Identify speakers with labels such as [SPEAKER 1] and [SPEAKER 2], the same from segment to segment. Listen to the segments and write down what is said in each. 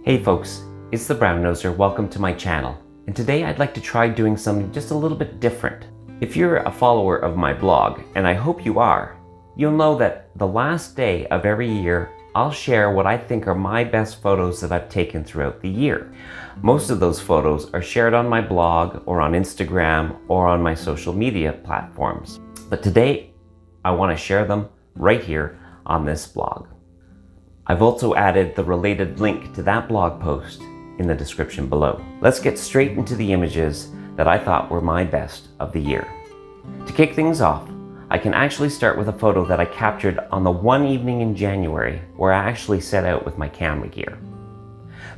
[SPEAKER 1] Hey folks, it's the Brown Noser. Welcome to my channel. And today I'd like to try doing something just a little bit different. If you're a follower of my blog, and I hope you are, you'll know that the last day of every year, I'll share what I think are my best photos that I've taken throughout the year. Most of those photos are shared on my blog or on Instagram or on my social media platforms. But today, I want to share them right here on this blog. I've also added the related link to that blog post in the description below. Let's get straight into the images that I thought were my best of the year. To kick things off, I can actually start with a photo that I captured on the one evening in January where I actually set out with my camera gear.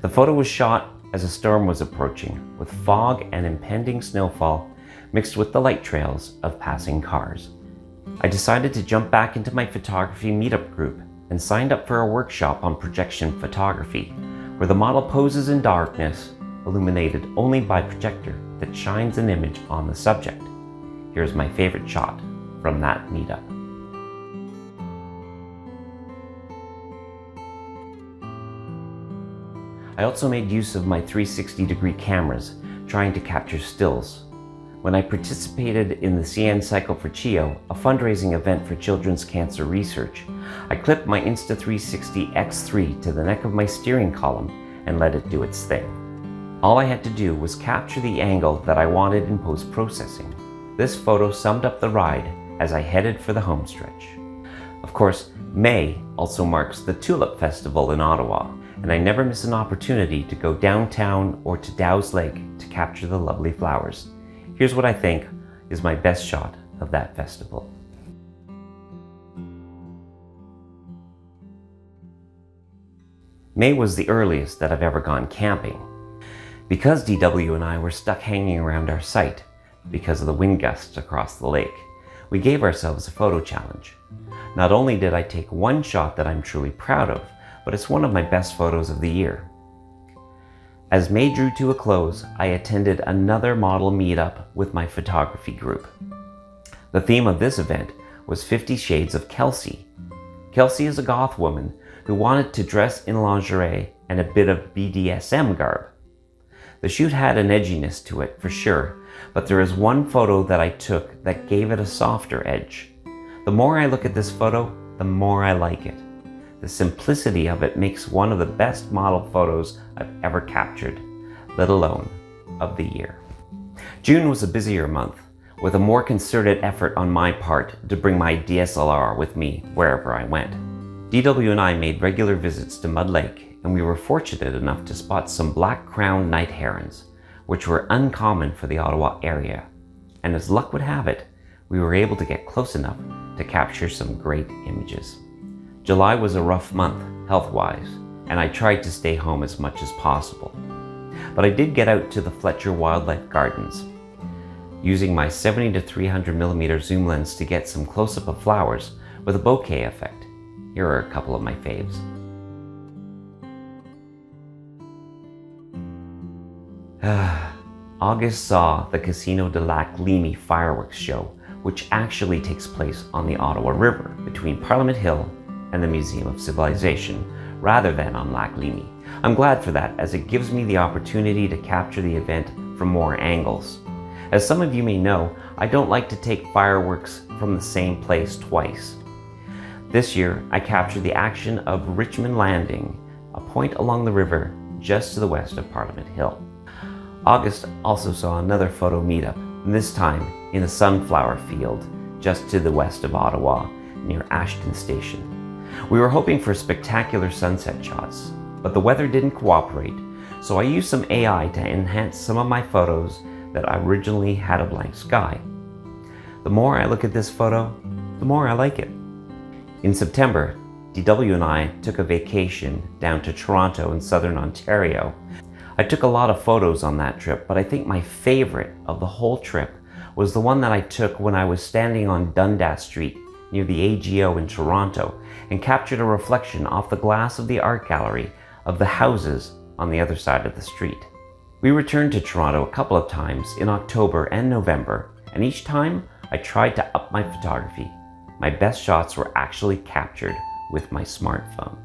[SPEAKER 1] The photo was shot as a storm was approaching, with fog and impending snowfall mixed with the light trails of passing cars. I decided to jump back into my photography meetup group and signed up for a workshop on projection photography, where the model poses in darkness, illuminated only by projector that shines an image on the subject. Here's my favorite shot from that meetup. I also made use of my 360-degree cameras, trying to capture stills. When I participated in the CN Cycle for CHIO, a fundraising event for children's cancer research, I clipped my Insta360 X3 to the neck of my steering column and let it do its thing. All I had to do was capture the angle that I wanted in post-processing. This photo summed up the ride as I headed for the home stretch. Of course, May also marks the Tulip Festival in Ottawa, and I never miss an opportunity to go downtown or to Dow's Lake to capture the lovely flowers. Here's what I think is my best shot of that festival. May was the earliest that I've ever gone camping. Because DW and I were stuck hanging around our site because of the wind gusts across the lake, we gave ourselves a photo challenge. Not only did I take one shot that I'm truly proud of, but it's one of my best photos of the year. As May drew to a close, I attended another model meetup with my photography group. The theme of this event was 50 Shades of Kelsey. Kelsey is a goth woman who wanted to dress in lingerie and a bit of BDSM garb. The shoot had an edginess to it for sure, but there is one photo that I took that gave it a softer edge. The more I look at this photo, the more I like it. The simplicity of it makes one of the best model photos I've ever captured, let alone of the year. June was a busier month, with a more concerted effort on my part to bring my DSLR with me wherever I went. DW and I made regular visits to Mud Lake, and we were fortunate enough to spot some black-crowned night herons, which were uncommon for the Ottawa area. And as luck would have it, we were able to get close enough to capture some great images. July was a rough month, health-wise, and I tried to stay home as much as possible. But I did get out to the Fletcher Wildlife Gardens, using my 70 to 300mm zoom lens to get some close-up of flowers with a bokeh effect. Here are a couple of my faves. August saw the Casino de Lac Leamy fireworks show, which actually takes place on the Ottawa River between Parliament Hill and the Museum of Civilization, rather than on Lac Leamy. I'm glad for that, as it gives me the opportunity to capture the event from more angles. As some of you may know, I don't like to take fireworks from the same place twice. This year, I captured the action of Richmond Landing, a point along the river just to the west of Parliament Hill. August also saw another photo meetup, this time in a sunflower field just to the west of Ottawa, near Ashton Station. We were hoping for spectacular sunset shots, but the weather didn't cooperate, so I used some AI to enhance some of my photos that originally had a blank sky. The more I look at this photo, the more I like it. In September, DW and I took a vacation down to Toronto in southern Ontario. I took a lot of photos on that trip, but I think my favorite of the whole trip was the one that I took when I was standing on Dundas Street near the AGO in Toronto and captured a reflection off the glass of the art gallery of the houses on the other side of the street. We returned to Toronto a couple of times in October and November, and each time I tried to up my photography. My best shots were actually captured with my smartphone.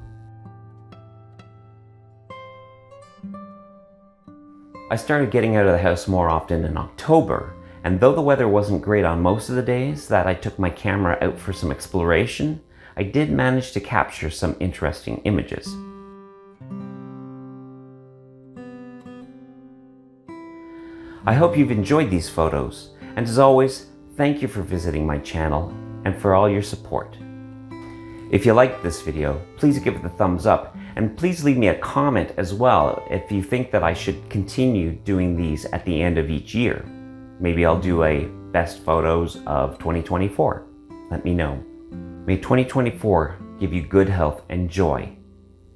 [SPEAKER 1] I started getting out of the house more often in October, and though the weather wasn't great on most of the days that I took my camera out for some exploration, I did manage to capture some interesting images. I hope you've enjoyed these photos, and as always, thank you for visiting my channel and for all your support. If you liked this video, please give it a thumbs up, and please leave me a comment as well if you think that I should continue doing these at the end of each year. Maybe I'll do a best photos of 2024. Let me know. May 2024 give you good health and joy.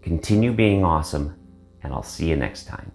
[SPEAKER 1] Continue being awesome, and I'll see you next time.